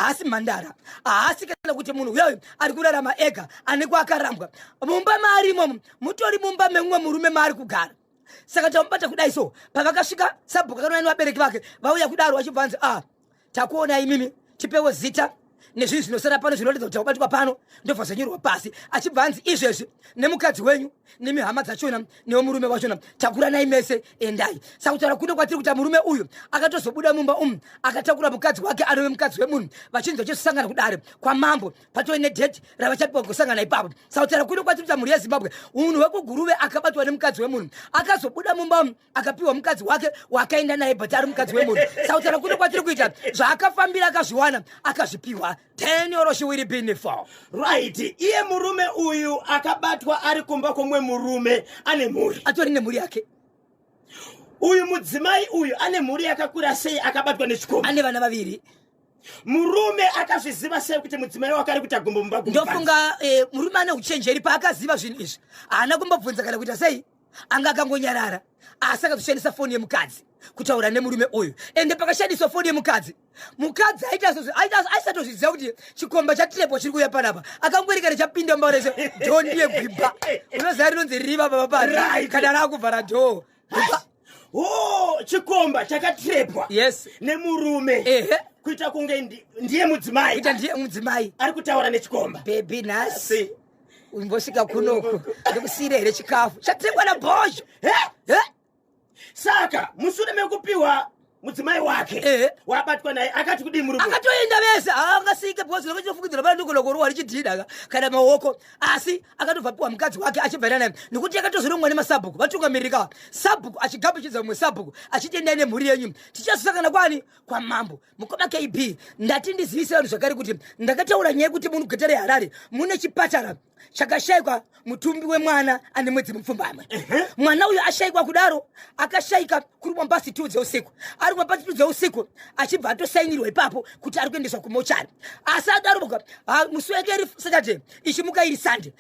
haasi mandara, haasi kana kuti munhu uyoyo ari kurarama ega ane kwakarambwa. Mumba maarimo mutori mumba memumwe murume maari kugara. Saka tamubata kudai so, pavakasvika Sabhuku akanoona nevabereki vake vauya kudaro vachibvanzi takuona imimi tipewo zita nezvinhu zvinosara pano zvinoratidza kuti takubatwa pano ndobva zvanyorwa pasi achibvanzi izvezvi nemukadzi wenyu nemihama dzachona nemurume wachona takuranai mese endai. Saka kutaura kuno kwatiri kuti murume uyu akatozobuda mumba akatakura mukadzi wake anove mukadzi wemunhu vachinzi vachisangana kudare kwamambo patori nedheti ravachapiwa kusangana ipapo. Saka kutaura kuno kwatiri kuti mhuri yeZimbabwe unhu hwekuguruve akabatwa nemukadzi wemunhu akazobuda mumba akapiwa mukadzi wake wakaenda naye but ari mukadzi wemunhu. Saka kutaura kuno kwatiri kuita zvaakafambira akazviwana akazvipiwa 10 euro shiwiri bini 4. Right, iye murume uyu akabatwa ari kumba komwe murume ane mhuri. Atori nemhuri yake. Uyu mudzimai uyu ane mhuri yakakura sei akabatwa nechikomba? Ane vana vaviri. Murume akazviziva sei kuti mudzimai wake ari kuita gumbo mumba gumbo? Ndofunga murume ane uchenjeri paakaziva zvinhu izvi. Haana kumbobvunza kana kuita sei. Anga akangonyarara. Asi akazoshandisa foni yemukadzi kutaura nemurume uyu. Ende pakashandiswa foni yemukadzi, mukadzi aisatozviziva kuti chikomba chaTrepo chiri kuuya panapa. Akangwereka nechapinda mumba rese dhoo ndiye gwibha. Unoziva rinonzi riva baba pari kana raakuvhara dhoo. Chikomba chakaTrepo. Yes. Nemurume. Kuita kunge ndiye mudzimai. Kuita ndiye mudzimai. Ari kutaura nechikomba. Baby nasi. Umbosvika kunoku ndikusiyire here chikafu chatengwa nabhozho. Saka mushure mekupiwa mudzimai wake wabatwa naye akati kudi murume akatoenda vese angasike bhozi lokuchifukidzira pano ndikolokorwa richidhida kana maoko asi akatobvapiwa mukadzi wake achibvana naye nekuti akatozorongwa nemasabhuku vatungamirika sabhuku achigamuchidza mumwe sabhuku achitenda nemhuri yenyu tichazosangana kwani kwamambo mukoma KB. Ndati ndizivise vanhu zvakare kuti ndakataura nyaya yekuti munhu guta reHarare mune chipatara chakashayikwa mutumbi wemwana ane mwedzi mupfumbamwe. Mwana uyu ashayikwa kudaro akashayika kuri kwambasi 2 dzeusiku. Ari kwambasi 2 dzeusiku achibva atosainirwa ipapo kuti ari kuendeswa kumochari. Asi adaroboka musi wake iri Saturday ichimuka iri Sunday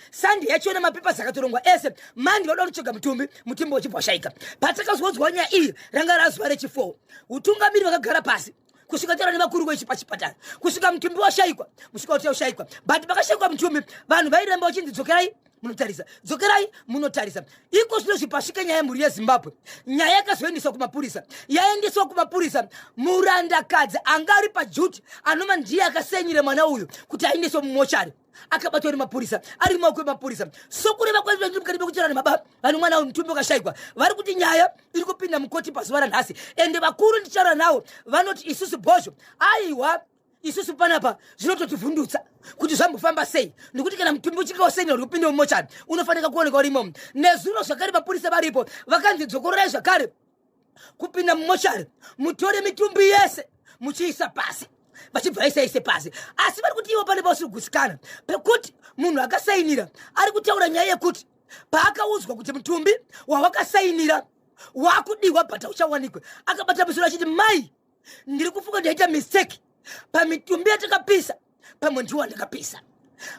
yachiona mapepa akatorongwa ese Monday vada kutsvaga mutumbi wachibva washayika. Patakazodzwa nyaya iyi ranga razuva rechi4 utungamiri vakagara pasi kusvika taura nevakuru vechipachipatara kusvika mutumbi washayikwa musvika kuti ushayikwa but pakashayikwa mutumbi vanhu vairamba vachinzi dzokerai munotarisa dzokerai munotarisa. Iko zvino zvipasvika nyaya yemhuri yeZimbabwe nyaya yakazoendeswa kumapurisa yaendeswa kumapurisa murandakadzi anga ari pajuti anova ndiye akasenyire mwana uyu kuti aendeswe mumochari akabatwa nemapurisa ari mumaoko emapurisa. Sokureva kwezvemukati pekuchera nemababa vanhu mwana uyu mutumbi wakashayikwa vari kuti nyaya iri kupinda mukoti pazuva ranhasi ende vakuru ndichara navo vanoti isusu bhozho aiwa isusu panapa zvinototivhundutsa kuti zvambofamba sei nekuti kana mutumbi uchinge wasenyera uri kupinda mumochari unofanira kuoneka uri imomo. Nezuro zvakare mapurisa varipo vakanzi dzokororai zvakare kupinda mumochari mutore mitumbi yese muchiisa pasi vachibva ise pasi. Asi vari kuti ivo pane vasiri kugusikana pekuti munhu akasainira ari kutaura nyaya yekuti paakaudzwa kuti mutumbi wawakasainira wakudiwa bhata uchawanikwe akabata musoro achiti mai ndiri kufunga ndaita mistake pamitumbi yatakapisa pamwe ndiwo ndakapisa.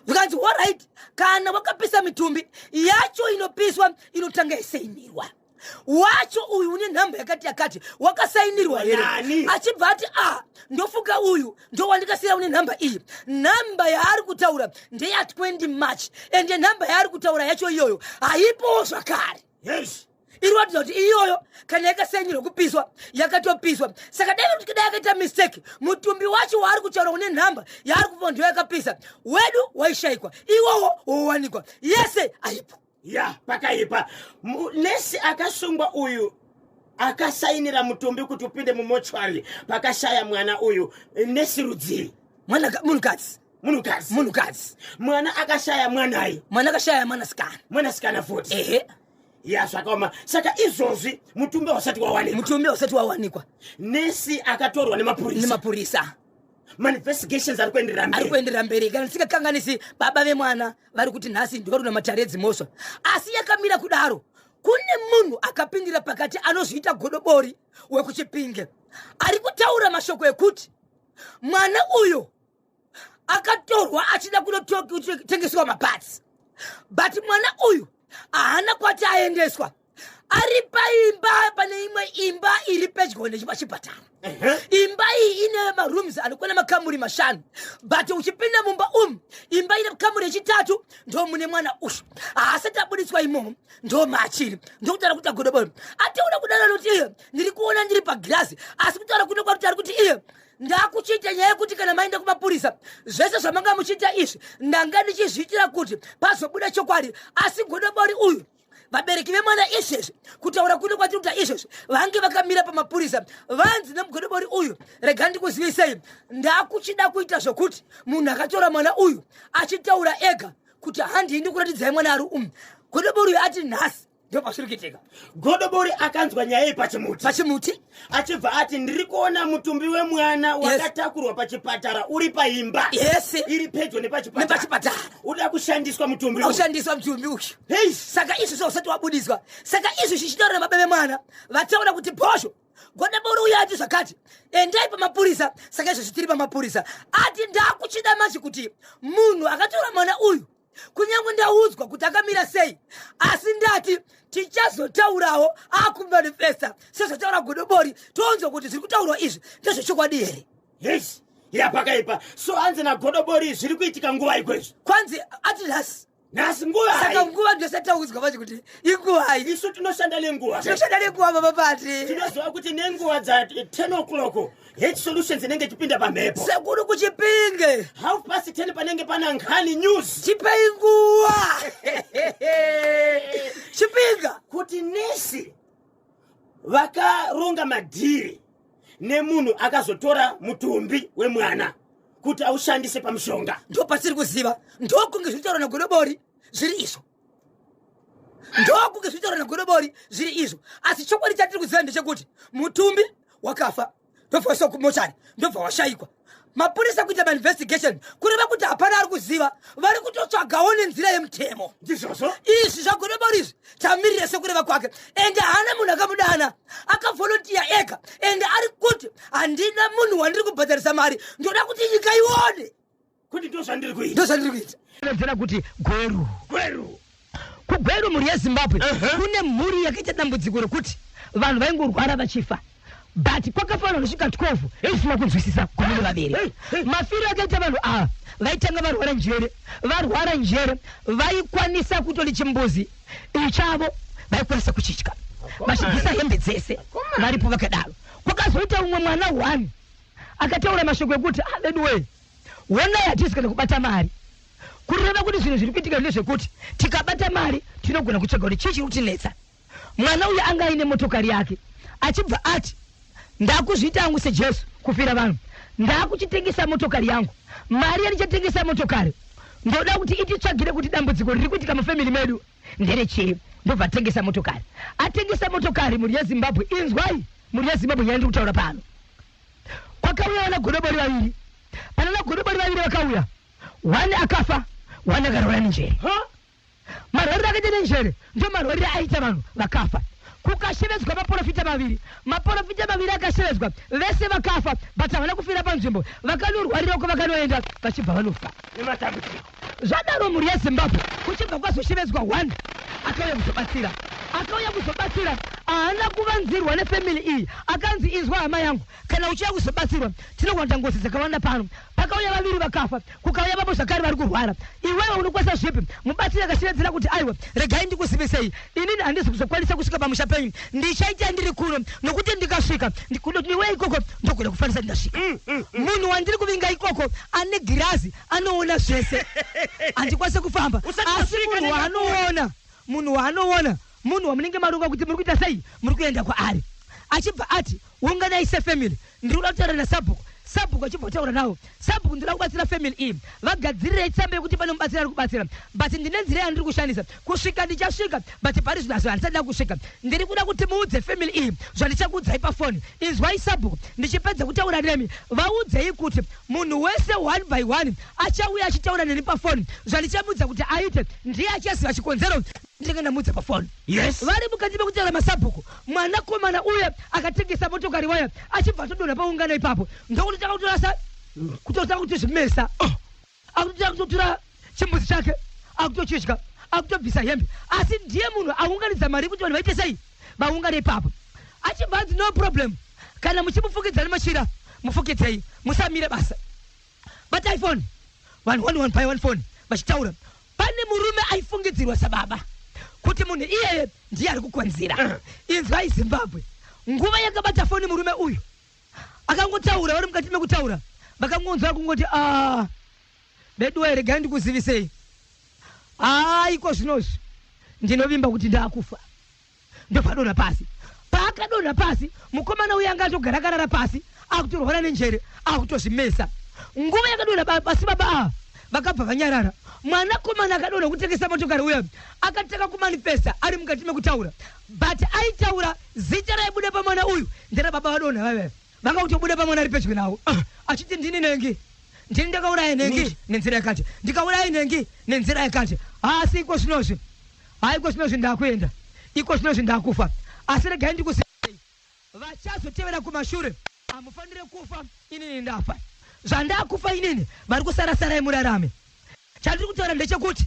Vikanzi alright kana wakapisa mitumbi yacho inopiswa inotanga isainirwa wacho uyu une nhamba yakati wakasainirwa here achibva ati ndofunga uyu ndo wandikasiyira une nhamba iyi. Nhamba yaari kutaura ndeya 20 March ende nhamba yaari kutaura yacho iyoyo haipowo zvakare. Iriratidza kuti iyoyo kana yakasainirwa kupiswa yakatopiswa. Saka dai kuti kudai yakaita mistake mutumbi wacho waari kutaura une nhamba yaari kupa ndiyo yakapisa wedu waishayikwa iwowo wowanikwa yese aipo. Pakaipa nesi akasungwa uyu akasainira mutumbi kuti upinde mumochwari pakashaya mwana uyu nesi rudziri munhukadzi mwana akashaya mwanayi mwana akashaya mwanasikana futi zvakaoma. Saka izvozvi mutumbi wasati wawanikwa nesi akatorwa nemapurisa investigations ari kuenderera mberi kana tisingakanganisi baba vemwana vari kuti nhasi ndivari kuna matare edzimosva asi yakamira kudaro. Kune munhu akapindira pakati anozviita godobori wekuchipinge ari kutaura mashoko ekuti mwana uyo akatorwa achida kunotengeswa mapatsi but mwana uyu haana kwati aendeswa ari paimba pane imwe imba iri pedyo nechipachipatara. imba iyi ine marooms alikwana makamuri mashanu but uchipinda mumba imba ine kamuri yechitatu ndo mune mwana ushu asati abudiswa imomo ndo machiri ndokutaura kuti agodobori ationa kudana kuti iye ndiri kuona ndiri pagirasi asi kutaura kunokuwa kuti ari kuti iye ndakuchita nyaya yekuti kana maenda kumapurisa zvese zvamanga muchiita izvi ndanga ndichizviitira kuti pazobuda chokwadi asi godobori uyu vabereki vemwana izvezvi kutaura kuno kwatiri kuta izvezvi vange vakamira pamapurisa vanzi nemugodobori uyu rega ndikuzivisei ndakuchida kuita zvokuti munhu akatora mwana uyu achitaura ega kuti handindi kuratidzai mwana ari godobori uyu ati nhasi ndo pasiri kuitika. Godobori akanzwa nyaya iyi pachimuti achibva ati ndiri kuona mutumbi wemwana wakatakurwa pachipatara uri paimba iri pedyo nepachipatara uda kushandiswa mutumbi uyu. Saka izvi usati wabudiswa saka izvi zvichitaura mabebe mwana vataura kuti bhosho godobori uyu ati zvakati endai pamapurisa saka izvo zvitiri pamapurisa ati ndakuchida manje kuti munhu akatora mwana uyu kunyange ndaudzwa kuti akamira sei asi ndati tichazotaurawo akumanifesta sezvotaura godobori tonzwa kuti zviri kutaurwa izvi ndezvechokwadi here. Yes, yapakaipa. So hanzi nagodobori zviri kuitika nguva ikwezvo kwanzi ati nhasi nguva saka nguva ndosataudzwa manje kuti inguva iyi. Isu tinoshanda nenguva baba pati tinoziva kuti nenguva dza 10 o'clock H Solutions inenge chipinda pamhepo sekuru kuchipinge 10:30 panenge pana nkhani news chipei nguva chipinga kuti nesi vakaronga madhiri nemunhu akazotora mutumbi wemwana kuti aushandise pamushonga. Ndo pasiri kuziva ndokunge zvitaura nagodobori zviri izvo ndokunge zvitaura nagodobori zviri izvo asi chokwadi chatiri kuziva ndechekuti mutumbi wakafa ndobva waiswa kumochari ndobva washayikwa mapurisa kuita mainvestigation kureva kuti hapana ari kuziva vari kutotsvagawo nenzira yemutemo. Ndizvozvo izvi zvagodobori izvi tamirire sekureva kwake ende haana munhu akamudana akavolontiya ega ende ari kuti handina munhu wandiri kubhadharisa mari ndoda kuti nyika ione kuti ndozvandiri kuita ndozvandiri kuti kugweru mhuri yezimbabwe kune mhuri yakaita dambudziko rekuti vanhu vaingorwara vachifa but kwakafanira kusvika 12 zvisina kunzwisisa kwamune vaviri mafiro akaita vanhu ava vaitanga varwara njere vaikwanisa kutori chimbuzi ichavo vaikwanisa kuchitya vachibvisa hembe dzese varipo vakadaro kwakazoita umwe mwana 1 akataura mashoko ekuti anyway honai hatisi kana kubata mari kureva kuti zvinhu zviri kuitika ndezvekuti tikabata mari tinogona kutsvaga kuti chii chiri kutinetsa. Mwana uyu anga aine motokari yake achibva ati ndakuzviita hangu sejesu kufira vanhu ndakuchitengesa motokari yangu mari yanichatengesa motokari ndoda kuti ititsvagire kuti dambudziko riri kuitika mufamily medu nderechii ndobva atengesa motokari atengesa motokari mhuri yezimbabwe inzwai mhuri yezimbabwe nyaya ndiri kutaura pano kwakauya vana godobori vaviri panana godobori vaviri vakauya 1 akafa 1 akarwara nenjere marwariro akaita nenjere ndo marwariro aita vanhu vakafa kukashevedzwa maprofita maviri akashevedzwa vese vakafa but havana kufira panzvimbo vakanorwarira uko vakanoenda vachibva vanofa zvadaro mhuri yezimbabwe kuchibva kwazoshevedzwa 1 akauya kuzobatsira haana kuvanzirwa nefamily iyi akanzi izwa hama yangu kana uchiya kuzobatsirwa tinokuwana ngozi dzakawanda pano pakauya vaviri vakafa kukauya vavo zvakare vari kurwara iwewe unokwasa zvipi mubatsiri akashevedzera kuti aiwa regai ndikuzivisei inini handisi kuzokwanisa kusvika pamusha penyu ndichaita ndiri kuno nokuti ndikasvika niwe ikoko ndogona kufanisa ndasvika munhu wandiri kuvinga ikoko ane girazi anoona zvese handikwanise kufamba asi munhu waanoona munhu wamunenge marunga kuti muri kuita sei muri kuenda kwaari achibva ati unganai sefamily ndiri kuda kutaura nasabhuku achibva kutaura nawo sabhuku ndiri kubatsira family iyi vagadzirirei tsamba yekuti pane mubatsiri ari kubatsira but ndine nzira yandiri kushandisa kusvika ndichasvika but pari zvinazvo handisati kusvika ndiri kuda kuti muudze family iyi zvandichakuudzai pafoni inzwai sabhuku ndichipedza kutaura nemi vaudzei kuti munhu wese 1 by 1 achauya achitaura neni pafoni zvandichamuudza kuti aite ndiye achaziva chikonzero ndingenda mudza pafoni. Yes. Vari mukati mekutaura masabhuku mwana komana uye akatengesa motokari waya achibva atodonha paungano ipapo ndokuti takakutorasa kutotanga kuti zvimesa akutotanga kutotora chimbuzi chake akutochitya akutobvisa hembe asi ndiye munhu aunganidza mari kuti vanhu vaite sei vaungano ipapo achibva anzi no problem kana muchimufukidzana machira mufukidzei musamire basa bata iPhone 111 by 1 phone bachitaura pane murume aifungidzirwa sababa kuti munhu iye ndiye ari kukwanzira inzwai Zimbabwe nguva yakabata foni murume uyu akangotaura vari mukati mekutaura vakangonzwa kungoti bedu regai ndikuzivisei iko zvinozvi ndinovimba kuti ndaakufa ndopadonha pasi paakadonha pasi mukomana uyu anga atogara karara pasi akutorwara nenjere akutozvimesa nguva yakadonha pasi baba vakabva vanyarara mwanakomana akadonha kutengesa motokari uya akataka kumanifesta ari mukati mekutaura but aitaura zita raibuda pamwana uyu ndera baba vadonha vave vakakutobuda pamwana ari pedyo nawo achiti ndini nengi ndini ndakauraya nengi nenzira yakati ndikauraya nengi nenzira yakati asi iko zvinozvi iko zvinozvi ndakuenda iko zvinozvi ndakufa asi regai ndikusei vachazotevera kumashure hamufanire kufa inini ndafa zvandakufa inini vari kusarasarai murarame chandiri kutaura ndechekuti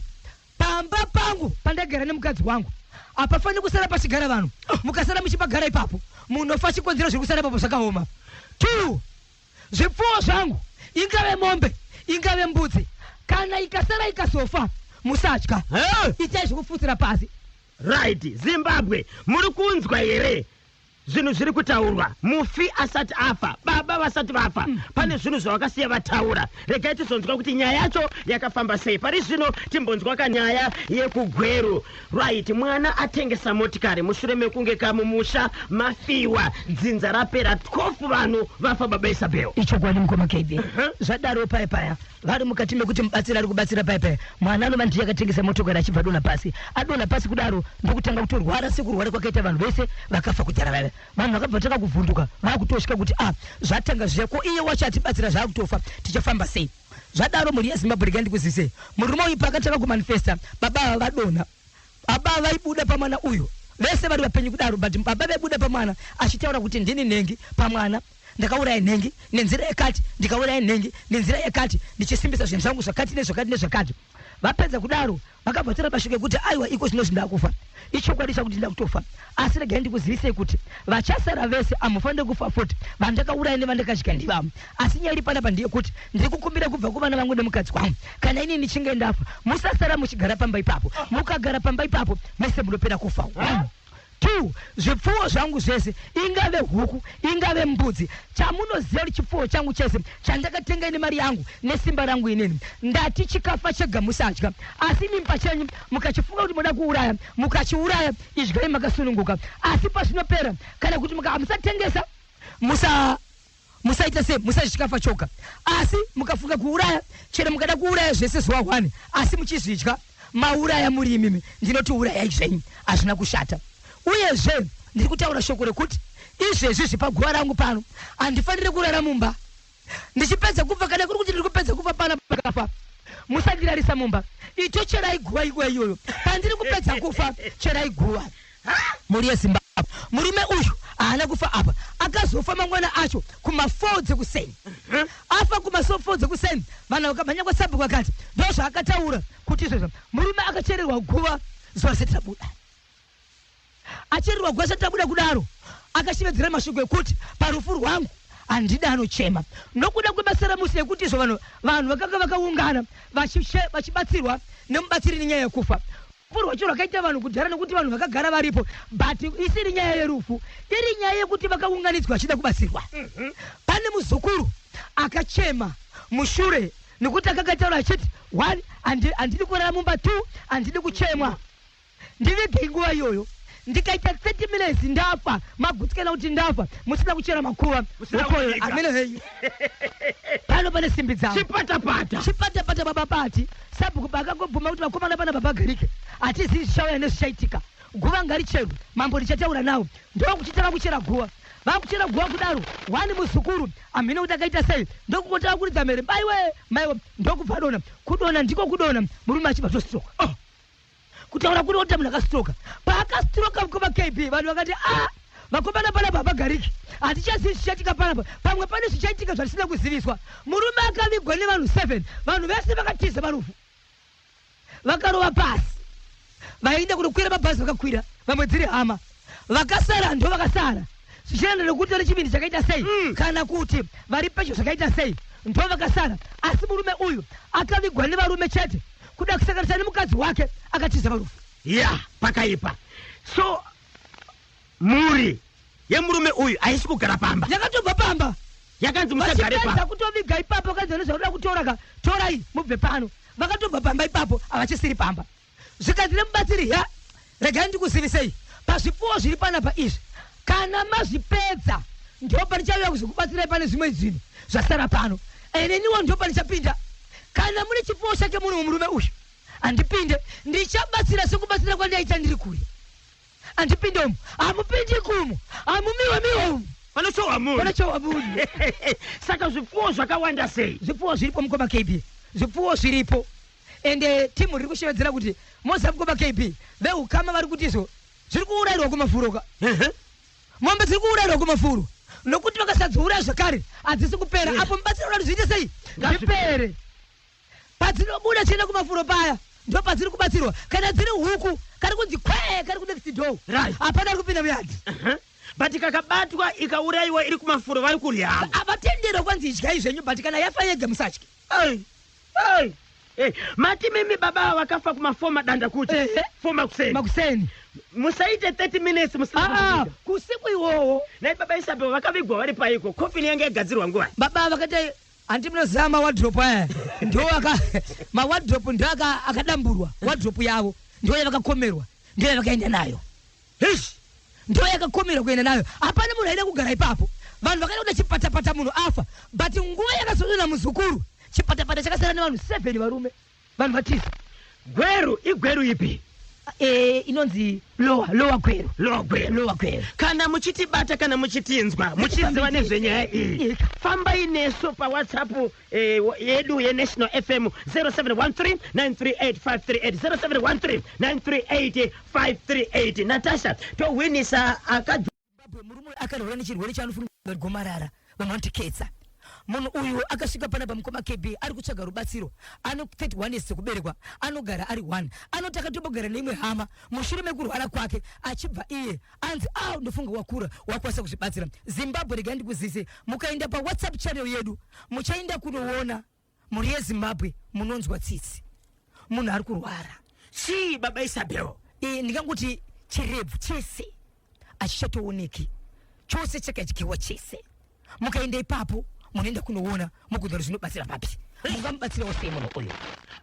pamba pangu pandagara nemukadzi wangu hapafaniri kusara pachigara vanhu mukasara muchipagara ipapo munofa chikonzero zviri kusara ipapo zvakaoma 2 zvipfuwo zvangu ingave mombe ingave mbudzi kana ikasara ikasofa musatya itai zvekufutsira pasi right Zimbabwe muri kunzwa here zvinhu zviri kutaurwa mufi asati afa baba vasati vafa pane zvinhu zvavakasiya vataura regai tizonzwa kuti nyaya yacho yakafamba sei pari zvino timbonzwa kanyaya yekugweru right mwana atengesa motikari mushure mekunge kamumusha mafiwa dzinza rapera 12 vanhu vafa baba Isabel ichokwadi mukoma KB zvadaro paya vari mukati mekuti mubatsira ari kubatsira paya mwana anova ndiye akatengesa motokari achibva dona pasi adona pasi kudaro ndokutanga kutorwara sekurwara kwakaita vanhu vese vakafa kujara vave vanhu vakabva taka kuvhunduka vakutosvika kuti zvatanga zveko iye wacho atibatsira zvaakutofa tichafamba sei zvadaro mhuri yeZimbabwe regai ndikuzivise murume uyu paakataka kumanifesta baba vadonha baba vaibuda pamwana uyu vese vari vapenyu kudaro but baba vaibuda pamwana achitaura kuti ndini nhengi pamwana ndakauraya nhengi nenzira yakati ndikauraya nhengi nenzira yakati ndichisimbisa zvinhu zvangu zvakati nezvakati nezvakati vapedza kudaro vakabva pasvike kuti aiwa iko zvinozvi ndakufa ichokwadi chakuti ndakutofa asi regai ndikuzivisei kuti vachasara vese hamufanire kufa futi vandakauraya nevandakadya ndivamo asi nyaya iri panapa ndiye kuti ndiri kukumbira kubva kuvana vangu nemukadzi wangu kana inini nichinge ndafa musasara muchigara pamba ipapo mukagara pamba ipapo mese munopera kufa 2 zvipfuwo zvangu zvese ingave huku ingave mbudzi chamunoziva kuti chipfuwo changu chese chandakatenga nemari yangu nesimba rangu inini ndati chikafa chega musatya asi mimba chenyu mukachifunga kuti muda kuuraya mukachiuraya idyai makasununguka asi pazvinopera kana kuti musatengesa musaita sei musachikafa choka asi mukafunga kuuraya chero mukada kuuraya zvese zuva 1 asi muchizvidya mauraya muri imimi ndinoti urayai zvenyu hazvina kushata uyezve ndiri kutaura shoko rekuti izvezvi zvipaguva rangu pano handifanire kurara mumba ndichipedza kufa kana kuri kuti ndiri kupedza kufa pana pakafa musandirarisa mumba ito cherai guva iguva iyoyo pandiri kupedza kufa cherai guva muri yeZimbabwe murume uyu haana kufa apa akazofa mangwana acho kuma4 dzekuseni afa kuma4 dzekuseni vanhu vakabhanya kwaSabhuku vakati ndo zvaakataura kuti izvozvo murume akachererwa guva zuva risati rabuda achererwa guva risati rabuda kudaro akashivedzera mashoko ekuti parufu rwangu handida anochema nokuda kwebasaramusi yekuti izvo vanhu vakanga vakaungana vachibatsirwa nemubatsiri nenyaya yekufa rufu rwacho rwakaita vanhu kudhara nekuti vanhu vakagara varipo but isiri nyaya yerufu iri nyaya yekuti vakaunganidzwa vachida kubatsirwa pane muzukuru akachema mushure nekuti akakataura achiti 1 handidi kurara mumba 2 handidi kuchemwa ndivigei nguva iyoyo ndikaita 30 minutes ndafa magutsikana kuti ndafa musina kuchera makuva ukoyo amene heyu pano pane simbi dzavo chipatapata baba pati Sabhuku pakangobvuma kuti vakomana pana baba Garike hatizivi zvichauya nezvichaitika guva ngaricherwe mambo ndichataura nawo ndokuchitanga kuchera guva vakuchera guva kudaro 1 muzukuru amene kuti akaita sei ndokungotanga kuridza mere maiwe ndokubva dona kudona ndiko kudona murume achibva tostroka kutaura kuti ota munhu akastroka paakastroka mukoma KB vanhu vakati vakomana pana baba Gariki hatichazivi zvichaitika panapa pamwe pane zvichaitika zvatisina kuziviswa murume akavigwa nevanhu 7 vanhu vese vakatiza marufu vakarova pasi vaida kuti kwira mabhazi vakakwira vamwe dziri hama vakasara ndo vakasara Sichenda lokuti ole chibindi chakaita sei kana kuti vari pecho chakaita sei ndova kasana asi murume uyu akavigwa nevarume chete kuda kusakanisa nemukadzi wake akatiza varufu pakaipa so muri yemurume uyu aisi kugara pamba yakatobva pamba yakanzi musagare pamba kutoviga ipapo kanzonesa kuda kutora torai mubve pano vakatobva pamba ipapo avachisiri pamba zvikanzi nemubatsiri regai ndikuzivisei pazvipfuwo zviri panapa izvi kana mazvipedza ndo panichauya kuzokubatsirai pane zvimwe zvinhu zvasara pano eneniwo ndo panichapinda kana mune chipfuwo chake munhu murume uyu andipinde ndichabatsira sekubatsira kwandaita ndiri kure andipinde umu amupindi kumu amumiwe umu panochowa munhu saka zvipfuwo zvakawanda sei zvipfuwo zviripo mukoma KB zvipfuwo zviripo ende timu riri kushevedzera kuti moza mukoma KB veukama vari kuti izvo zviri kuurayirwa kumafuroka mombe dziri kuurayirwa kumafuro nokuti vakasadzouraya zvakare hadzisi kupera apo mubatsiro rari zviite sei zvipere padzinobuda chienda kumafuro paya ndo padziri kubatsirwa kana dziri huku kari kunzi kwee kari kunext door hapana ari kupinda muyadhi but kakabatwa ikaurayiwa iri kumafuro vari kurya avatendera kwanzi idya izvenyu but kana yafa yega musatye mati mimi baba wakafa kumafoma danda kuti foma makuseni musaite 30 minutes kusiku iwowo nai baba Isabel vakavigwa vari paiko kofini yange yagadzirwa nguva baba vakati handiminoziva mawadropu aya ndo mawadropu ndo akadamburwa wadropu yavo ndo yavakakomerwa ndo yavakaenda nayo ndo yakakomerwa kuenda nayo hapana munhu aida kugara ipapo vanhu vakaenda kuda chipatapata munhu afa but nguva yakazodona muzukuru chipatapata chakasara nevanhu 7 varume vanhu vatisa igweru ipi inonzi lowa gwero kana muchitibata kana muchitinzwa muchiziva nezvenyaya iyi fambai nesu pawhatsapp yedu yenational FM 0713938538 0713938538 Natasha tohwinisa murume akarwara nechirwere chaanofunga gomarara vanotiketsa munhu uyu akasvika panapa mukoma KB ari kutsvaga rubatsiro ano 31 years kuberekwa anogara ari 1 anoti akatobogara neimwe hama mushure mekurwara kwake achibva iye anzi ndofunga wakura wakwanisa kuzvibatsira Zimbabwe regai ndikuzise mukaenda paWhatsApp channel yedu muchaenda kunoona muri yeZimbabwe munonzwa tsitsi munhu ari kurwara baba Isabel ndingangoti chirebvu chese achishatooneki chose chakadyiwa chese mukaenda ipapo munoenda kunoona mugudaro zvinobatsira papi mungamubatsira wose munhu uyu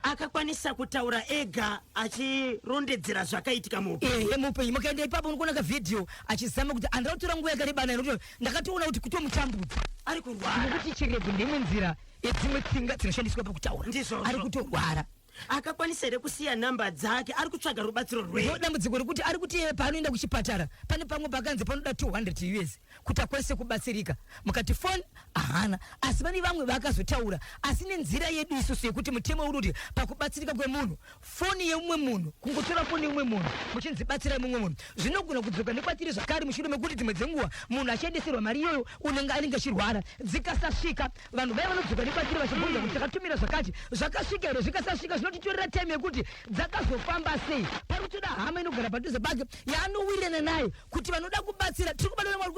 akakwanisa kutaura ega achirondedzera zvakaitika mupenyu mukaenda ipapo unokuona kavidhiyo achizama kuti andautora nguva yakareba nokuti ndakatoona kuti kutomutambudza ari kurwara nokuti chirebvu ndimwe nzira yedzimwe tsinga dzinoshandiswa pakutaura ari kutorwara akakwanisa here kusiya namba dzake ari kutsvaga rubatsiro dambudziko rekuti ari kuti paanoenda kuchipatara pane pamwe pakanzi panoda 200 US kuti akwanise kubatsirika mukati phone ahana asi pane vamwe vakazotaura asi nenzira yedu isusu yekuti mutemo uri kuti pakubatsirika kwemunhu foni yeumwe munhu kungotora foni yeumwe munhu muchinzibatsira mumwe munhu zvinogona kudzoka nekwatiri zvakare mushure mekuti dzimwe dzenguva munhu achiendeserwa mari iyoyo unenge anenge achirwara dzikasasvika vanhu vaya vanodzoka nekwatiri vachibvunza kuti takatumira zvakati zvakasvika here zvikasasvika zvinotitorera time yekuti dzakazofamba sei pari kutoda hama inogara padhuze pake yaanowirirana naye kuti vanoda kubatsira tiri kubadana mwari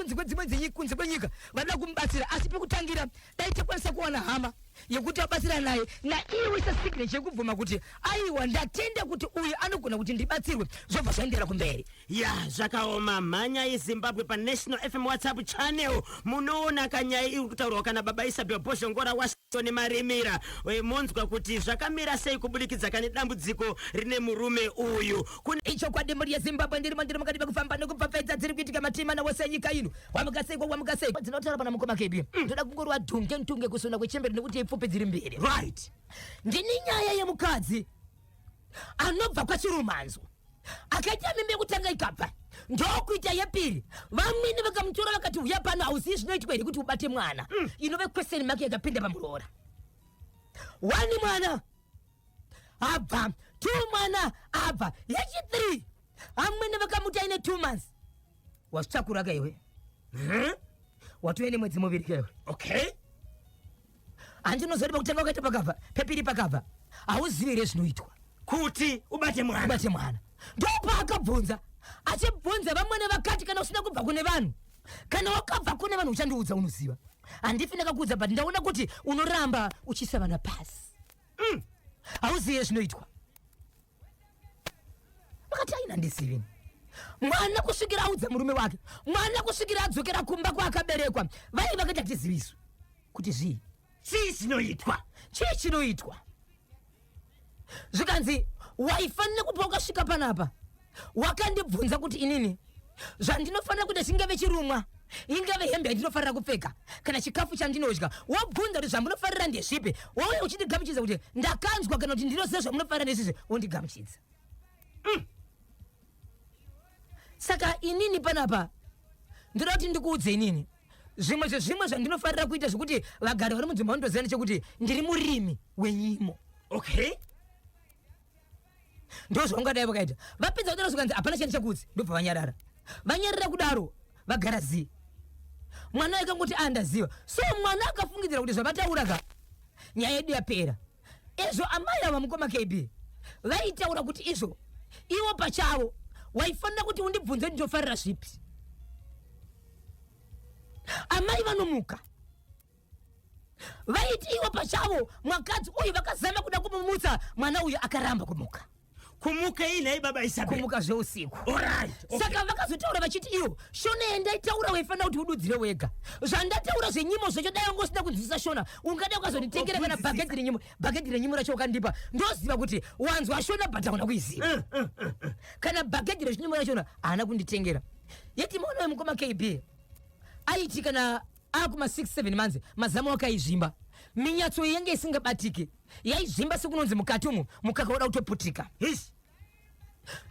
kunze kwenyika vanoda kumubatsira asi pekutangira dai tikwanisa kuwana hama yekuti abatsira naye naiwe sasignature yekubvuma kuti aiwa ndatenda kuti uyu anogona kuti ndibatsirwe zvobva zvaendera kumberi zvakaoma mhanya yeZimbabwe paNational FM WhatsApp channel munoona kanyaya iri kutaurwa kana baba Isabel Boshongora Washington Marimira monzwa kuti zvakamira sei kubudikidza kane dambudziko rine murume uyu icho kwadi muri yeZimbabwe ndiri makati pakufamba nekupfapfedza dziri kuitika matimana wose nyika ino wamukaseiko dzinotaura pana mukoma KB ndoda kungorwa ntunge kusona kwechemberi nekuti ipfupi dziri mberi ndini nyaya yemukadzi anobva kwachirumanzo akaita mimba yekutanga ikabva ndokuita yepiri vamwene vakamutora vakati uya pano hauzivi zvinoitwa here kuti ubate mwana inove question mark yakapinda pamuroora 1 mwana abva 2 mwana abva yechi 3 amwene vakamuta ine 2 months wazvitakura kaiwe watoene mwedzi muviri kaiwe handinozori pakutanga ukaita pakabva pepiri pakabva hauzivi here zvinoitwa kuti ubate mwana ndopa akabvunza achibvunza vamwene vakati kana usina kubva kune vanhu kana wakabva kune vanhu uchandiudza unoziva handifina kakuudza but ndaona kuti unoramba uchisa vana pasi hauziye zvinoitwa vakati aina ndisivini mwana kusvikira audza murume wake mwana kusvikira adzokera kumba kwaakaberekwa vai vakaita tiziviswe kuti zvii chii chinoitwa zvikanzi waifanira kuti wakasvika panapa wakandibvunza kuti inini zvandinofanira kuti zvingave chirumwa ingave hembe yandinofanira kupfeka kana chikafu chandinodya wabvunza kuti zvamunofanira ndezvipi wauya uchindigamuchidza kuti ndakanzwa kana kuti ndinoziva zvamunofanira ndezvizvi wondigamuchidza saka inini panapa ndoda kuti ndikuudze inini zvimwe zvezvimwe zvandinofanira kuita zvekuti vagari vari mudzimba vandoziva nechekuti ndiri murimi wenyimo okay ndo zvaungadai vakaita vapedza kudaro zvikanzi hapana chani chakudzi ndobva vanyarara kudaro vagara zivi mwana akangoti andaziva so mwana akafungidzira kuti zvavataura ka nyaya yedu yapera izvo amai ava mukoma KB vaitaura kuti izvo iwo pachavo waifanira kuti undibvunze ndinofarira zvipi amai vanomuka vaiti iwo pachavo mwakadzi uyu vakazama kuda kumumutsa mwana uyu akaramba kumuka inai baba Isabel kumuka zveusiku saka vakazotaura vachiti iwo shona yandaitaura waifanira kuti ududzire wega zvandataura zvenyimo zvacho dai wanga usina kunzwisisa shona ungada ukazonditengera kana bhaketi renyimo racho ukandipa ndoziva kuti wanzwa shona but hauna kuiziva kana bhaketi rechinyimo rachona haana kunditengera yeti maona wemukoma KB aiti kana akuma 6-7 manzi mazamu akaizvimba minyatso yange isingabatiki yaizvimba sekunonzi mukati umu mukaka uda kutoputika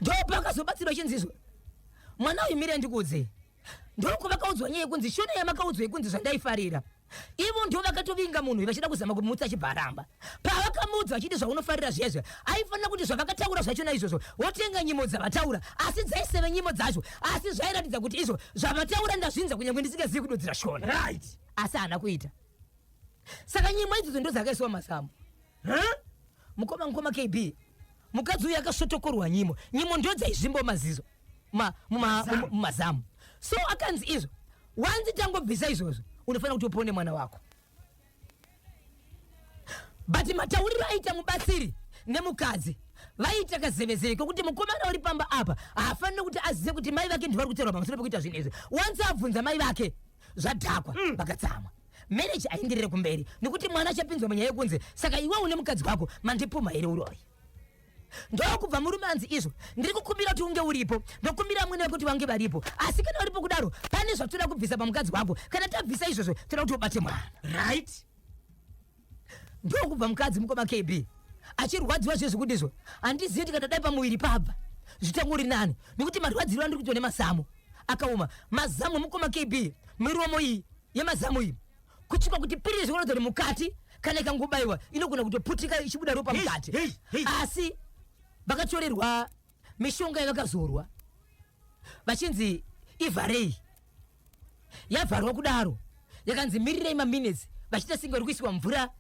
ndopakazobatsirwa chinzizwe mwana uyu miri andikuudze ndoko vakaudzwa nyaya yekunzi shona yamakaudzwa yekunzi zvandaifarira ivo ndo vakatovinga munhu vachida kuzama kumutsa chibharamba pavakamuudza vachiti zvaunofarira zviyezve aifanira kuti zvavakataura zvachona izvozvo wotenga nyimo dzavataura asi dzaiseve nyimo dzacho asi zvairatidza kuti izvo zvavataura ndazvinza kunyange ndisingazivi kudodzera shona asi haana kuita saka nyimo idzodzo ndo dzakaiswa mazamu mukoma KB mukadzi uyu akasvotokorwa nyimo ndo dzaizvimbo mazizo mumazamu so akanzi izvo wanzi tangobvisa izvozvo unofanira kuti upone mwana wako but matauriro aita mubatsiri nemukadzi vaita kazevezere kokuti mukomana uri pamba apa haafanira kuti azive kuti mai vake ndivari kuteerwa pamusoro pekuita zvinhu izvi wanzi abvunza mai vake zvadhakwa vakatsamwa mereji aenderere kumberi nekuti mwana achapinzwa munyaya yekunzi saka iwe une mukadzi wako mandipuma here uroyi ndokubva murume anzi izvo ndiri kukumbira kuti unge uripo ndokumbira mwene wekuti vange varipo asi kana uripo kudaro pane zvatoda kubvisa pamukadzi wako kana tabvisa izvozvo toda kuti ubate mwana ndokubva mukadzi mukoma KB achirwadziwa zvezvekuti izvo handizivi kuti katadai pamuviri pabva zvitanguri nani nekuti marwadziro andiri kuitwa nemazamu akaoma mazamu mukoma KB miromo iyi yemazamu iyi kuchikwa kuti piri zvikunodzwa kuti mukati kana ikangobayiwa inogona kutoputika ichibuda ropa mukati asi vakatorerwa mishonga yavakazorwa vachinzi ivharei yavharwa kudaro yakanzi mirirei maminutes vachita singa vari kuisiwa mvura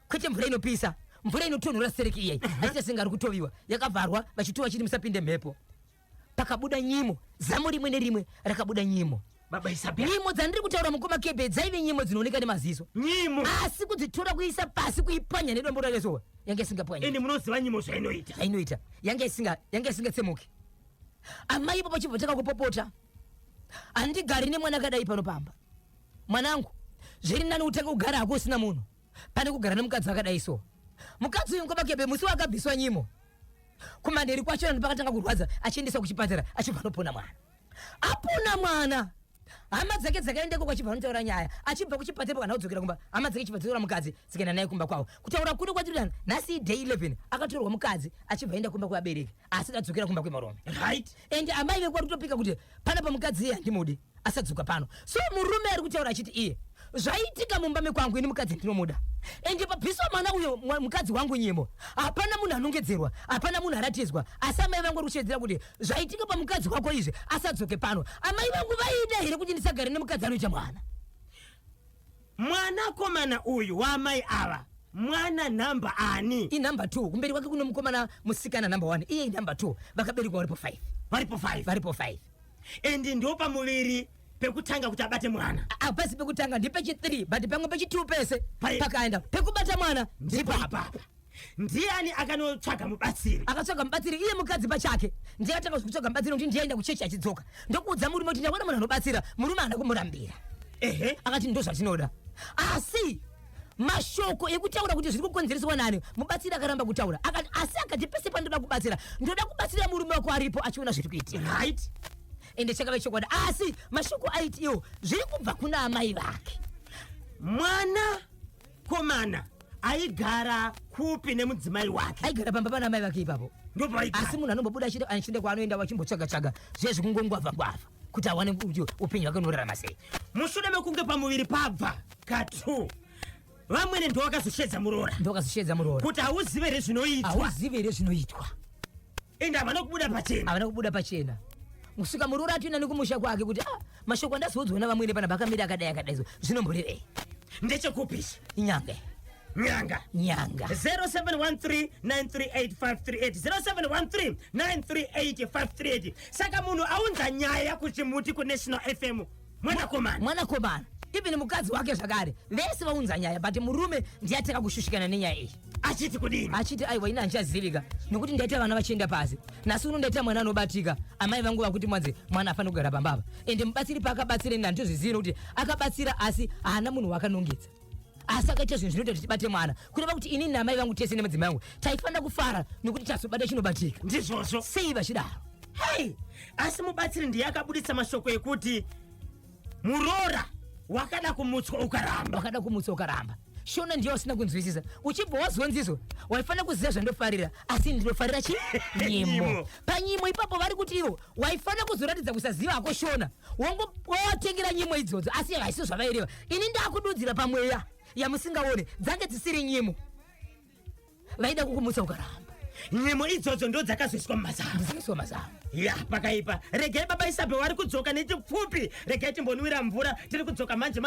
kwete mvura inopisa mvura inotonhora sereki iyai vachita singa vari kutoviwa yakavharwa vachitova chiti musapinde mhepo pakabuda nyimo zamu rimwe nerimwe rakabuda nyimo baba Isabel nyimo dzandiri kutaura mukoma KB dzaive nyimo dzinooneka nemaziso nyimo asi kudzitora kuisa pasi kuipanya nedombo rarezowa yange isingapwanya ende munoziva nyimo zvainoita yange isingatsemuki amai ipo pachibva takakupopota handigari nemwana akadai panopamba mwanangu zviri nani utanga kugara hako usina munhu pane kugara nemukadzi akadai so mukadzi uyu mukoma KB musi wakabviswa nyimo kumanheri kwachona ndipakatanga kurwadza achiendeswa kuchipatara achibva nopona mwana apona mwana hama dzake dzakaendeko kwachibva notaura nyaya achibva kuchipatara kana kudzokera kumba hama dzake chibva dzotora mukadzi dzikaenda naye kumba kwavo kutaura kuri kwatiri nhasi day 11 akatorwa mukadzi achibva enda kumba kuabereki asi adzokera kumba kwemarume ende amai vekuari kutopika kuti pana pamukadzi iye handimudi asadzoka pano so murume ari kutaura achiti iye zvaitika mumba mekwangu ini mukadzi ndinomuda ende pabviswa mwana uyo mukadzi wangu nyimo hapana munhu anongedzerwa hapana munhu aratidzwa asi amai vangu vari kushedzera kuti zvaitika pamukadzi wako izvi asadzoke pano amai vangu vaida here kuti ndisagare nemukadzi anoita mwana komana uyu waamai ava mwana namba ani inamba 2 kumberi kwake kuno mukomana musikana namba 1 iye namba 2 vakaberekwa varipo 5 endi ndo pamuviri pekutanga kuti abate mwana apasi pekutanga ndi pechi 3 but pamwe pechi 2 pese pakaenda pekubata mwana ndipo apa ndiani akanotsvaga mubatsiri akatsvaga mubatsiri iye mukadzi pachake ndiye atanga kutsvaga mubatsiri kuti ndiye aenda kuchechi achidzoka ndokuudza murume kuti ndaona mwana anobatsira murume ana kumurambira akati ndo zvatinoda asi mashoko ekutaura kuti zviri kukonzereswa nani mubatsiri akaramba kutaura akati asi akati pese pandoda kubatsira ndoda kubatsira murume wako aripo achiona zviri kuitika right ende chakava chokwadi asi mashoko aiti iwo zviri kubva kuna amai vake mwana komana aigara kupi nemudzimai wake aigara pamba pana amai vake ipapo asi munhu anombobuda achiende kwaanoenda wachimbotsvaga-tsvaga zvezvi kungongwavha-ngwavha kuti awane upenyu hwake unorarama sei mushure mekunge pamuviri pabva ka2 vamwene ndowakazoshedza muroora kuti hauzive here zvinoitwa ende havana kubuda pachena kusvika muroora atoenda nekumusha kwake kuti mashoko andazodzwa navamwene pana bakamira akadai zvinomborerei ndechekupishi nyanga 0713938538 0713938538 saka munhu aunza nyaya kuchimuti kunational fm mwanakomana ivi nemukadzi wake zvakare vese vaunza nyaya but murume ndiyateka kushushikana nenyaya iyi achiti kudini achiti aiwa ina handichazivika nokuti ndaita vana vachienda pasi nasi uno ndaita mwana anobatika amai vangu vakuti mwadzi mwana afana kugara pambapa ende mubatsiri paakabatsira ende handitozvizivi nokuti akabatsira asi haana munhu wakanongedza asi akaita zvinhu zvinoita kuti tibate mwana kureva kuti inini namai vangu tese nemadzimai vangu taifanira kufara nokuti tazobata chinobatika ndizvozvo sei vachidaro hei asi mubatsiri ndiye akabuditsa mashoko ekuti muroora wakada kumutswa ukaramba shona ndiye usina kunzwisisa uchibva wazonziso waifanira kuziva zvandofarira asi ndinofarira nyimo panyimo ipapo vari kuti ivo waifanira kuzoratidza kusaziva hako shona wotengera nyimo idzodzo asi haisiso zvavaireva ini ndakududzira pamweya yamusingaone dzange dzisiri nyimo vaida kukumutsa ukaramba nyimo idzodzo ndo dzakazoiswa mumazamu ya pakaipa regai baba Isabel wari kudzoka nechipfupi regai timbonwira mvura tiri kudzoka manje